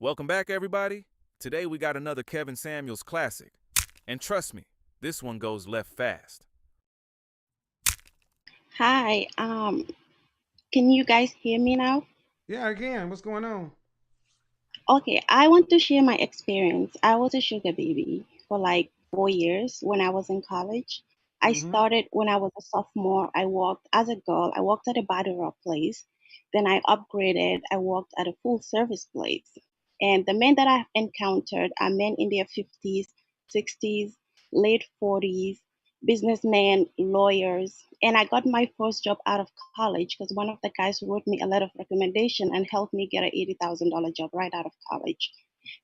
Welcome back, everybody. Today we got another Kevin Samuels classic. And trust me, this one goes left fast. Hi, can you guys hear me now? Yeah, again, what's going on? Okay, I want to share my experience. I was a sugar baby for like 4 years when I was in college. I Mm-hmm. started when I was a sophomore. I worked as a girl, I worked at a body rock place. Then I upgraded, I worked at a full service place. And the men that I've encountered are men in their 50s, 60s, late 40s, businessmen, lawyers. And I got my first job out of college because one of the guys wrote me a letter of recommendation and helped me get an $80,000 job right out of college.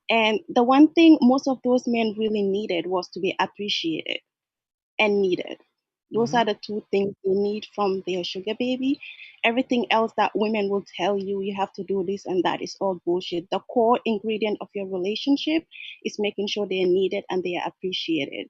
And the one thing most of those men really needed was to be appreciated and needed. Those Mm-hmm. are the two things they need from their sugar baby. Everything else that women will tell you, you have to do this and that, is all bullshit. The core ingredient of your relationship is making sure they are needed and they are appreciated,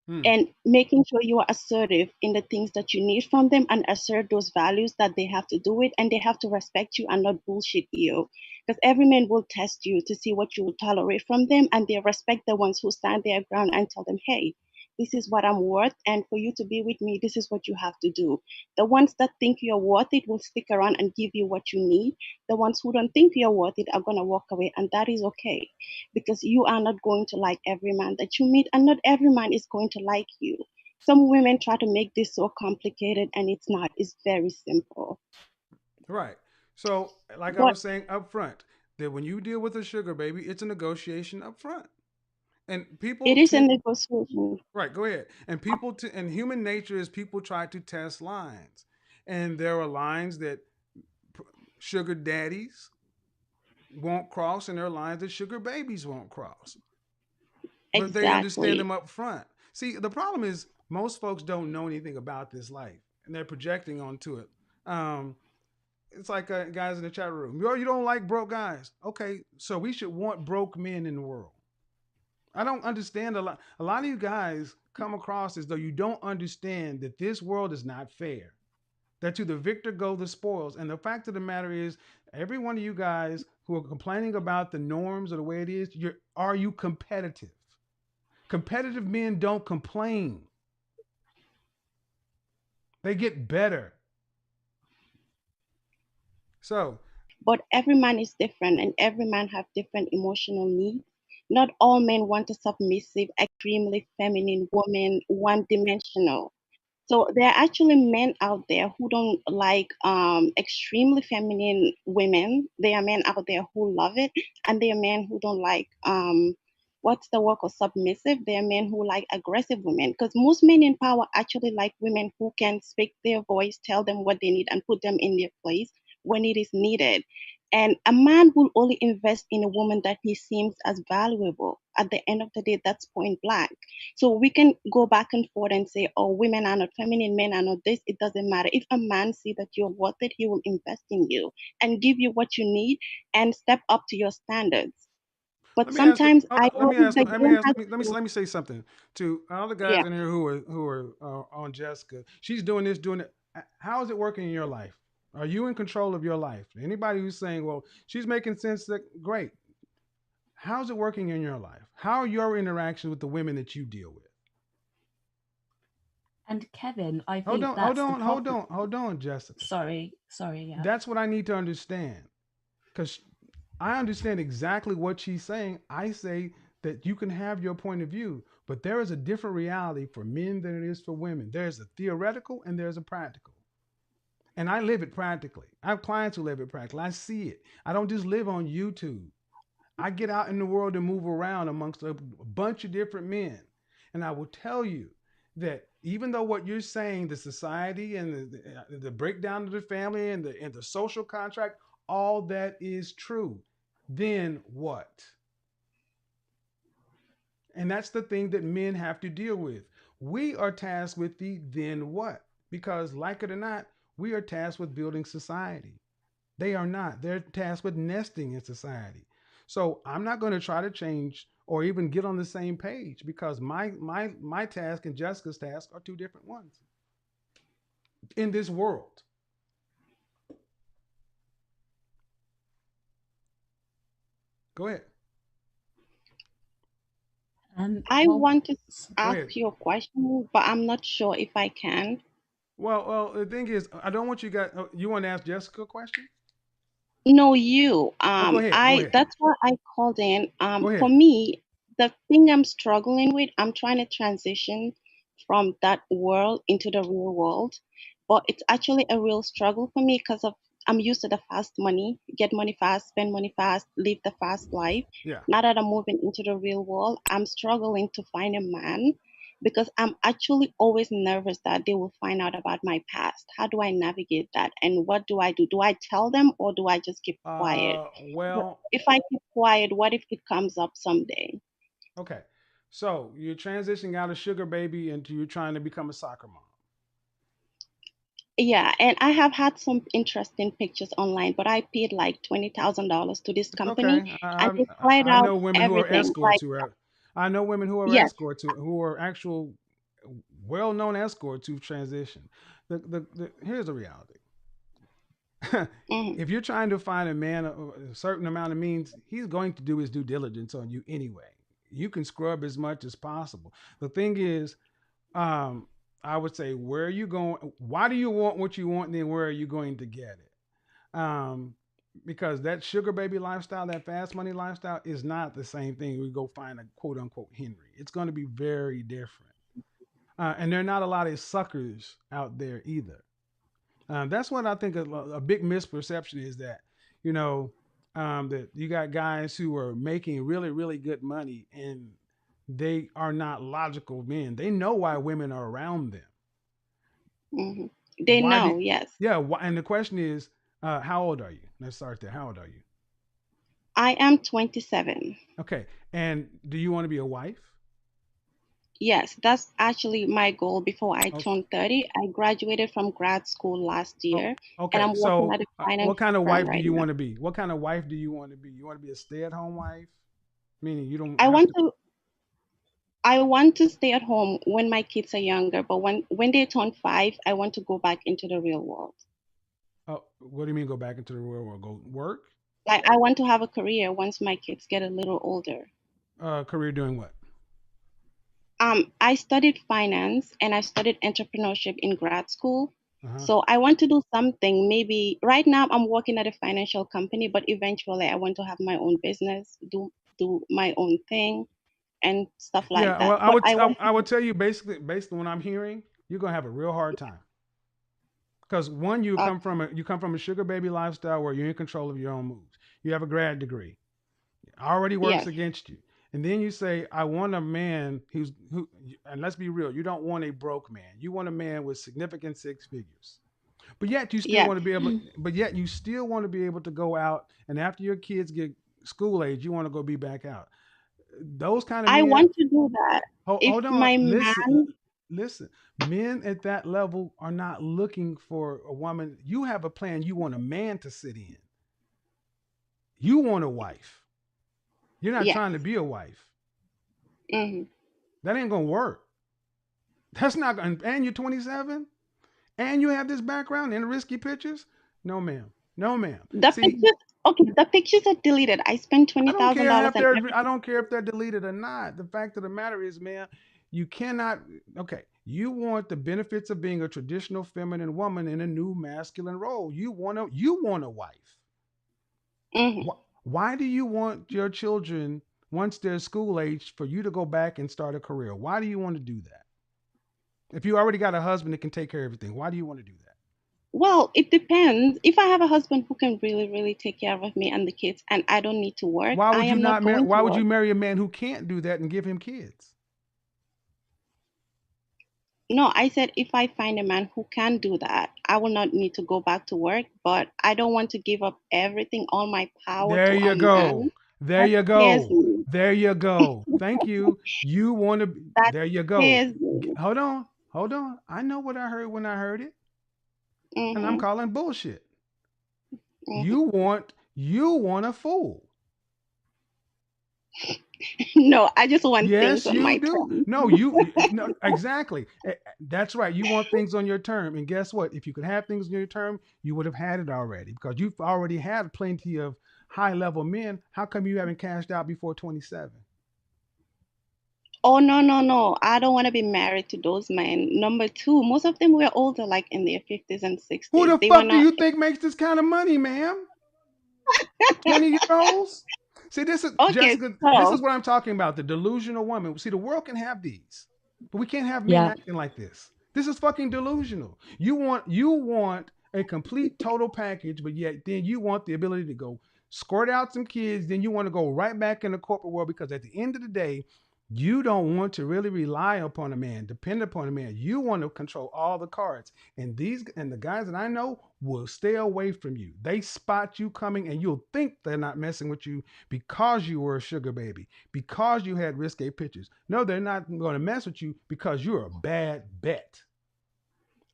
Hmm. and making sure you are assertive in the things that you need from them and assert those values that they have to do it and they have to respect you and not bullshit you, because every man will test you to see what you will tolerate from them, and they respect the ones who stand their ground and tell them, hey, this is what I'm worth, and for you to be with me, this is what you have to do. The ones that think you're worth it will stick around and give you what you need. The ones who don't think you're worth it are going to walk away, and that is okay, because you are not going to like every man that you meet, and not every man is going to like you. Some women try to make this so complicated, and it's not. It's very simple. Right. So, like I But was saying up front, that when you deal with a sugar baby, it's a negotiation up front. And it people is a tend, negotiation. right, go ahead. And and human nature is people try to test lines. And there are lines that p- sugar daddies won't cross, and there are lines that sugar babies won't cross. But they understand Exactly. them up front. See, the problem is most folks don't know anything about this life, and they're projecting onto it. Um, it's like guys in the chat room. Yo, you don't like broke guys. Okay, so we should want broke men in the world. I don't understand a lot. A lot of you guys come across as though you don't understand that this world is not fair. That to the victor go the spoils. And the fact of the matter is, every one of you guys who are complaining about the norms or the way it is, are you competitive? Competitive men don't complain. They get better. So, But every man is different, and every man have different emotional needs. Not all men want a submissive, extremely feminine woman, one dimensional. So there are actually men out there who don't like extremely feminine women. There are men out there who love it, and there are men who don't like what's the word of submissive. There are men who like aggressive women, because most men in power actually like women who can speak their voice, tell them what they need, and put them in their place when it is needed. And a man will only invest in a woman that he seems as valuable. At the end of the day, that's point blank. So we can go back and forth and say, oh, women are not feminine, men are not this. It doesn't matter. If a man see that you're worth it, he will invest in you and give you what you need and step up to your standards. But let me ask. sometimes Hold I on, let me always ask. the Let me game ask. has to, Let me say something to all the yeah. guys in here who are on Jessica. She's doing this, doing it. How is it working in your life? Are you in control of your life? Anybody who's saying, "Well, she's making sense," that great. How's it working in your life? How are your interactions with the women that you deal with? And Kevin, I Hold think on, hold that's the on, hold problem. on, hold on, Jessica. Sorry, yeah. That's what I need to understand because I understand exactly what she's saying. I say that you can have your point of view, but there is a different reality for men than it is for women. There's a theoretical and there's a practical. And I live it practically. I have clients who live it practically. I see it. I don't just live on YouTube. I get out in the world and move around amongst a bunch of different men. And I will tell you that even though what you're saying, the society and the breakdown of the family and the social contract, all that is true. Then what? And that's the thing that men have to deal with. We are tasked with the then what? Because, like it or not, we are tasked with building society. They are not. They're tasked with nesting in society. So I'm not going to try to change or even get on the same page because my task and Jessica's task are two different ones in this world. Go ahead. I Well, want to Go ask ahead. you a question, but I'm not sure if I can. Well, the thing is, I don't want you guys. You want to ask Jessica a question? No, you. Oh, go ahead. Go I ahead. That's why I called in. Go For ahead. me, the thing I'm struggling with, I'm trying to transition from that world into the real world, but it's actually a real struggle for me because of I'm used to the fast money, get money fast, spend money fast, live the fast life. Yeah. Now that I'm moving into the real world, I'm struggling to find a man because I'm actually always nervous that they will find out about my past. How do I navigate that? And what do I do? Do I tell them or do I just keep quiet? But Well, if I keep quiet, what if it comes up someday? okay. So you're transitioning out of sugar baby into you're trying to become a soccer mom. Yeah, and I have had some interesting pictures online, but I paid like $20,000 to this company Okay. and they slide I out know women who are everything. escorts Like, who are. I know women who are yes. escorts who are actual well-known escorts who've transitioned. Here's the reality. Hmm. If you're trying to find a man a certain amount of means, he's going to do his due diligence on you anyway. You can scrub as much as possible. The thing is, um, I would say, where are you going? Why do you want what you want? And then where are you going to get it? Because that sugar baby lifestyle, that fast money lifestyle, is not the same thing. We go find a quote unquote Henry. It's going to be very different. And there are not a lot of suckers out there either. That's what I think a big misperception is that, you know, that you got guys who are making really, really good money and they are not logical men. They know why women are around them. Hmm. They Why do, know, yes. yeah. And the question is, how old are you? Let's start there. How old are you? I am 27. Okay. And do you want to be a wife? Yes, that's actually my goal before I Okay. turned 30. I graduated from grad school last Oh, year and okay. I'm working So, at a what finance kind of firm wife do right you now. want to be? What kind of wife do you want to be? You want to be a stay-at-home wife, meaning you don't I have want to. to I want to stay at home when my kids are younger, but when they turn 5, I want to go back into the real world. What do you mean go back into the real world? Go work? Like I want to have a career once my kids get a little older. Career doing what? I studied finance and I studied entrepreneurship in grad school. Uh huh. So I want to do something. Maybe right now I'm working at a financial company, but eventually I want to have my own business, do my own thing and stuff like Yeah. that. Well, But I want I would tell you basically based on what I'm hearing, you're gonna have a real hard time because one, uh, you come from a sugar baby lifestyle where you're in control of your own moves. You have a grad degree. Already works yes, against you. And then you say, I want a man who, and let's be real, you don't want a broke man. You want a man with significant six figures. But yet you still yes. want to be able, but yet you still want to be able to go out and after your kids get school age, you want to go be back out. Those kind of I men, want to do that. If hold on, my man, listen. Men at that level are not looking for a woman. You have a plan. You want a man to sit in. You want a wife. You're not yes. trying to be a wife. Hmm. That ain't gonna work. That's not gonna. And you're 27, and you have this background and risky pictures. No, ma'am. No, ma'am. The See, pictures, okay, the pictures are deleted. I spent I don't care $20,000 if and they're. I everything. don't care if they're deleted or not. The fact of the matter is, man, you cannot. Okay, you want the benefits of being a traditional feminine woman in a new masculine role. You want a. You want a wife. Hmm. Why do you want your children once they're school age for you to go back and start a career? Why do you want to do that? If you already got a husband that can take care of everything, why do you want to do that? Well, it depends. If I have a husband who can really, really take care of me and the kids, and I don't need to work, Why I would you am not not marry? going to Why would you work. marry a man who can't do that and give him kids? No, I said if I find a man who can do that, I will not need to go back to work, but I don't want to give up everything, all my power There to a you man go. There that you scares go. me. There you go. Thank you. You want to. That There you go. scares me. Hold on. Hold on. I know what I heard when I heard it, and I'm Hmm. calling bullshit. Hmm. You want a fool. No, I just want things Yes, on you my do. terms. No, no, exactly. That's right. You want things on your term. And guess what? If you could have things on your term, you would have had it already because you've already had plenty of high level men, how come you haven't cashed out before 27? Oh, no, no, no. I don't want to be married to those men. Number two, most of them were older, like in their 50s and Who 60s. the They were fuck do not. you think makes this kind of money, ma'am? 20-year-olds? See, this is Okay, Jessica, this so is what I'm talking about. The delusional woman. See, the world can have these, but we can't have men Yeah. acting like this. This is fucking delusional. You want a complete total package, but yet then you want the ability to go squirt out some kids, then you want to go right back in the corporate world because at the end of the day, you don't want to really rely upon a man, depend upon a man. You want to control all the cards. And the guys that I know will stay away from you. They spot you coming and you'll think they're not messing with you because you were a sugar baby, because you had risque pictures. No, they're not going to mess with you because you're a bad bet.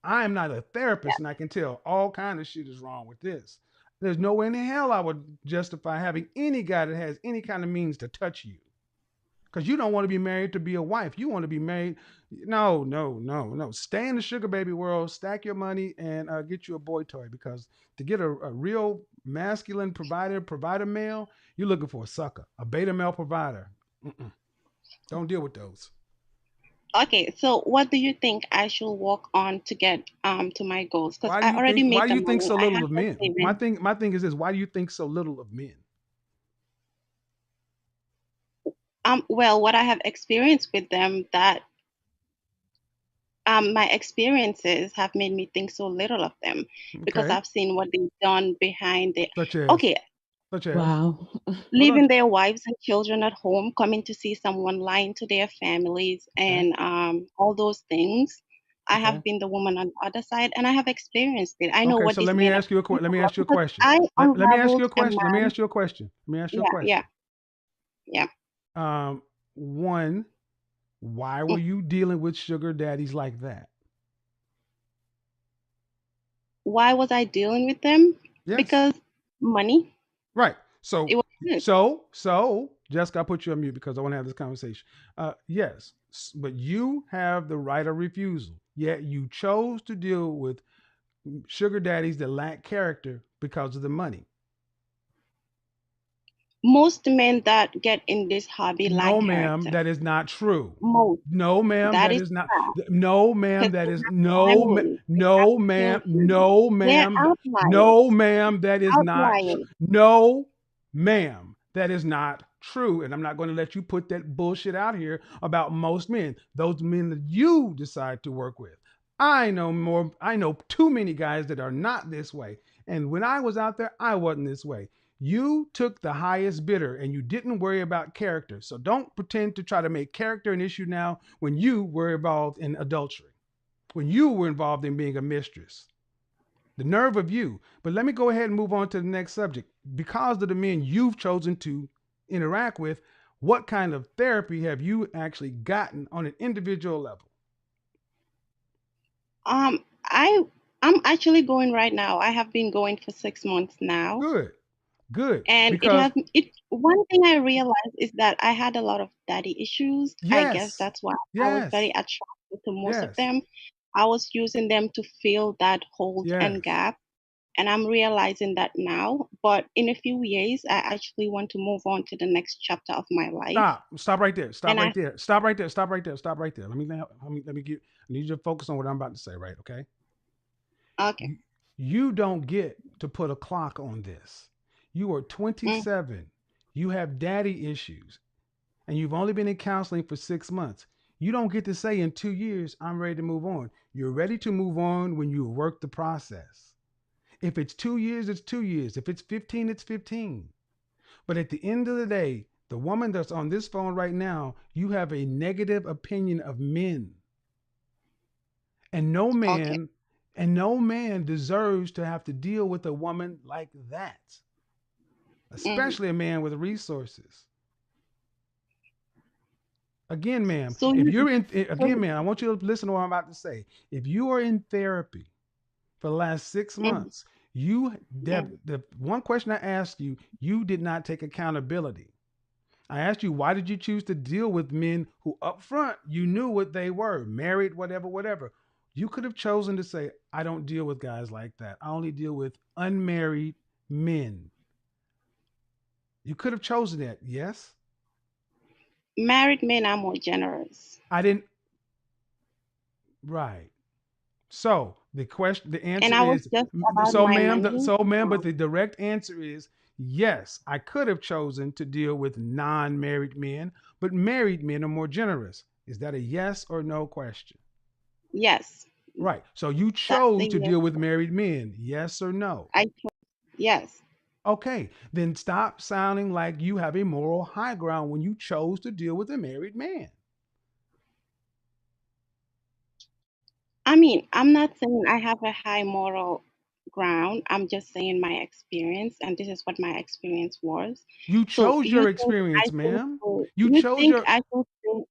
I am not a therapist and I can tell all kind of shit is wrong with this. There's no way in hell I would justify having any guy that has any kind of means to touch you. Because you don't want to be married to be a wife. You want to be married. No, no, no, no. Stay in the sugar baby world, stack your money, and get you a boy toy. Because to get a real masculine provider male, you're looking for a sucker, a beta male provider. Mm-mm. Don't deal with those. okay, so what do you think I should work on to get to my goals? Because Why do I you already think? Why made do the you think money. so I little have of the men? My savings. thing. My thing is this. Why do you think so little of men? Well, what I have experienced with them, that my experiences have made me think so little of them because Okay, I've seen what they've done behind the. such as, Okay, such as. Wow. Hold on. leaving their wives and children at home, coming to see someone, lying to their families, Okay, and all those things. I okay. have been the woman on the other side, and I have experienced it. I know Okay, what so these let me men are ask you a capable let me of ask you a because question. I Let me ask you unraveled a a question. Let me man. ask you a question. Let me ask you a Yeah, yeah, question. yeah. One, why were Mm. you dealing with sugar daddies like that? Why was I dealing with them? Yes. Because money. Right. It was good. Jessica, I put you on mute because I want to have this conversation. Yes, but you have the right of refusal. Yet you chose to deal with sugar daddies that lack character because of the money. Most men that get in this hobby lack No, ma'am, character. that is not true. Most. No, ma'am, That that is is not. fact. No, ma'am, Because that they is have no, families, they have no, ma'am, children. no, They're ma'am, no, outliers. ma'am, that is not. Outliers. No, ma'am, that is not true. And I'm not going to let you put that bullshit out here about most men. Those men that you decide to work with. I know more. I know too many guys that are not this way. And when I was out there, I wasn't this way. You took the highest bidder and you didn't worry about character. So don't pretend to try to make character an issue now when you were involved in adultery, when you were involved in being a mistress. The nerve of you. But let me go ahead and move on to the next subject. Because of the men you've chosen to interact with, what kind of therapy have you actually gotten on an individual level? I I'm actually going right now. I have been going for 6 months now, Good, good. and it Because, has it. One thing I realized is that I had a lot of daddy issues. I guess yes, that's why I was very yes, attracted to most of yes, them. I was using them to fill that hole and yes. gap, and I'm realizing that now. But in a few years, I actually want to move on to the next chapter of my life, Stop. Stop right there. Stop and right I there. Stop right there. Stop right there. Stop right there. Let me get. I need you to focus on what I'm about to say. Right. Okay. okay. You don't get to put a clock on this. You are Mm. 27. You have daddy issues, and you've only been in counseling for 6 months. You don't get to say in 2 years, I'm ready to move on. You're ready to move on when you work the process. If it's 2 years, it's 2 years. If it's 15, it's 15. But at the end of the day, the woman that's on this phone right now, you have a negative opinion of men. And no Okay. man and no man deserves to have to deal with a woman like that, Hmm. especially a man with resources. Again, ma'am, So if you you're in so again, man, I want you to listen to what I'm about to say. If you are in therapy for the last six mm, months, you mm, the one question I asked you, you did not take accountability. I asked you, why did you choose to deal with men who up front you knew what they were, married, whatever, whatever. You could have chosen to say, I don't deal with guys like that. I only deal with unmarried men. You could have chosen that. Yes. Married men are more generous. I didn't. Right. So the And answer I was is, just about my money. but the direct answer is yes. I could have chosen to deal with non-married men, but married men are more generous. Is that a yes or no question? Yes, Right. So you that's a chose to yes. deal with married men. Yes or no? I chose yes. Okay. Then stop sounding like you have a moral high ground when you chose to deal with a married man. I mean, I'm not saying I have a high moral ground. I'm just saying my experience, and this is what my experience was. You So chose you your think I experience, should ma'am. say, You you chose think your I should say,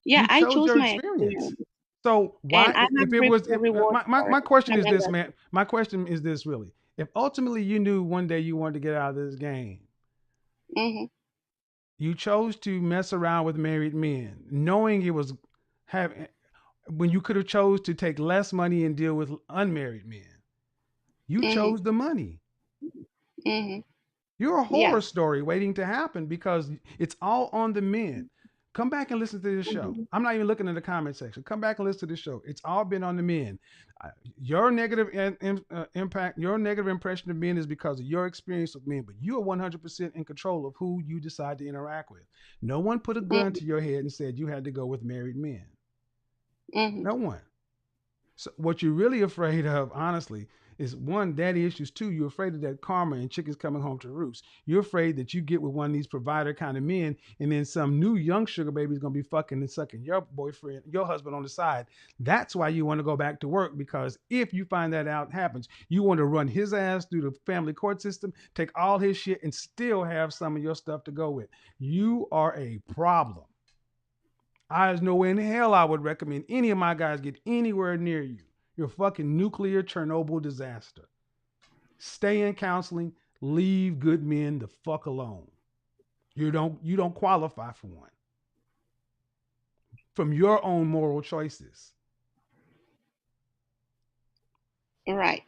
yeah, you I chose chose your my experience. experience, So and why, I have if it reaped was, the if reward for my it question is this, tremendously. man. My question is this, really. If ultimately you knew one day you wanted to get out of this game, Hmm. you chose to mess around with married men, knowing it was having when you could have chose to take less money and deal with unmarried men. You Hmm. chose the money. Hmm. You're a horror Yes. story waiting to happen because it's all on the men. Come back and listen to this show. Hmm. I'm not even looking in the comment section. Come back and listen to this show. It's all been on the men. Your negative impact, your negative impression of men is because of your experience with men, but you are 100% in control of who you decide to interact with. No one put a gun Hmm. to your head and said you had to go with married men. Hmm. No one. So what you're really afraid of, honestly, is one, daddy issues. Two, you're afraid of that karma and chickens coming home to roost. You're afraid that you get with one of these provider kind of men, and then some new young sugar baby is gonna be fucking and sucking your boyfriend, your husband on the side. That's why you want to go back to work, because if you find that out happens, you want to run his ass through the family court system, take all his shit, and still have some of your stuff to go with. You are a problem. There's no way in hell I would recommend any of my guys get anywhere near you. You're a fucking nuclear Chernobyl disaster. Stay in counseling. Leave good men the fuck alone. You don't qualify for one from your own moral choices. Right.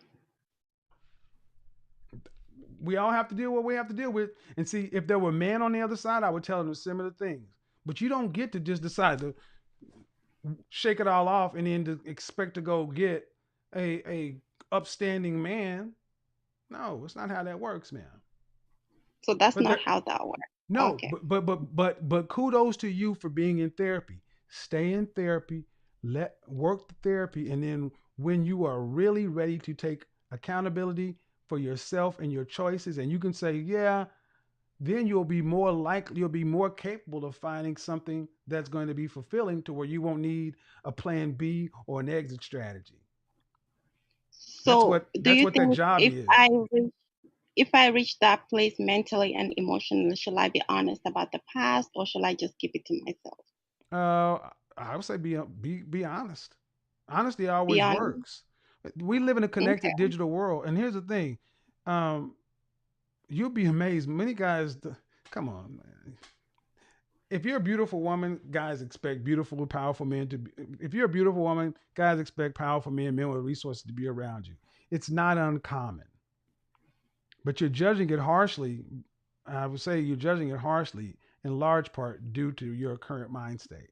We all have to deal with what we have to deal with. And see, if there were men on the other side, I would tell them similar things. But you don't get to just decide to shake it all off and then to expect to go get a upstanding man. No, it's not how that works, man. So that's But not there, how that works. no, Okay. but kudos to you for being in therapy. Stay in therapy, let work the therapy, and then when you are really ready to take accountability for yourself and your choices, and you can say, yeah, then you'll be more capable of finding something that's going to be fulfilling to where you won't need a plan B or an exit strategy. So do That's you what that think job is. if I reach that place mentally and emotionally, should I be honest about the past or should I just keep it to myself? Uh, I would say be honest. Honesty Be always honest. works. We live in a connected Okay. digital world, and here's the thing: um, you'll be amazed. Many guys, come on, man. If you're a beautiful woman, guys expect beautiful, powerful men to be. If you're a beautiful woman, guys expect powerful men with resources to be around you. It's not uncommon, but you're judging it harshly. I would say you're judging it harshly in large part due to your current mind state.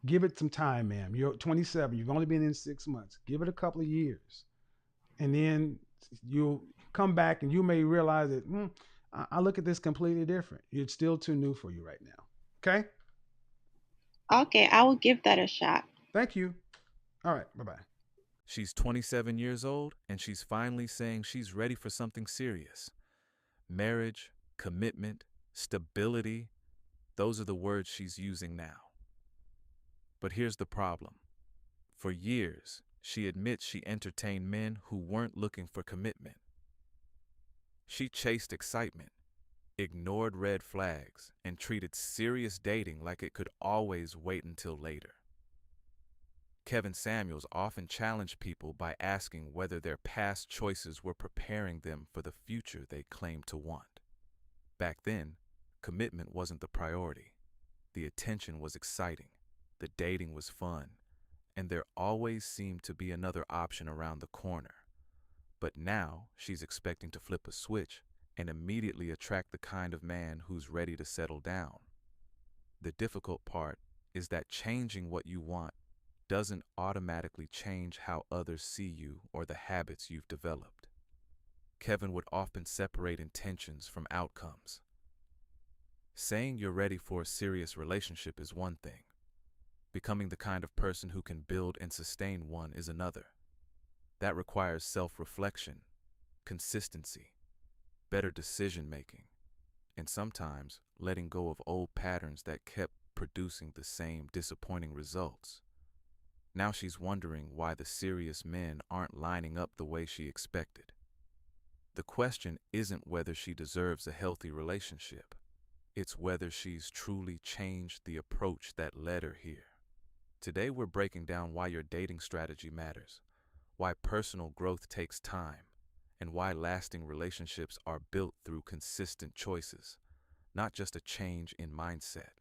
Give it some time, ma'am. You're 27. You've only been in 6 months. Give it a couple of years, and then you'll come back and you may realize that I look at this completely different. It's still too new for you right now. Okay. Okay, I will give that a shot. Thank you. All right. Bye bye. She's 27 years old, and she's finally saying she's ready for something serious. Marriage, commitment, stability, those are the words she's using now. But here's the problem. For years, she admits she entertained men who weren't looking for commitment. She chased excitement, ignored red flags, and treated serious dating like it could always wait until later. Kevin Samuels often challenged people by asking whether their past choices were preparing them for the future they claimed to want. Back then, commitment wasn't the priority. The attention was exciting, the dating was fun, and there always seemed to be another option around the corner. But now she's expecting to flip a switch and immediately attract the kind of man who's ready to settle down. The difficult part is that changing what you want doesn't automatically change how others see you or the habits you've developed. Kevin would often separate intentions from outcomes. Saying you're ready for a serious relationship is one thing. Becoming the kind of person who can build and sustain one is another. That requires self-reflection, consistency, better decision-making, and sometimes letting go of old patterns that kept producing the same disappointing results. Now she's wondering why the serious men aren't lining up the way she expected. The question isn't whether she deserves a healthy relationship. It's whether she's truly changed the approach that led her here. Today we're breaking down why your dating strategy matters, why personal growth takes time, and why lasting relationships are built through consistent choices, not just a change in mindset.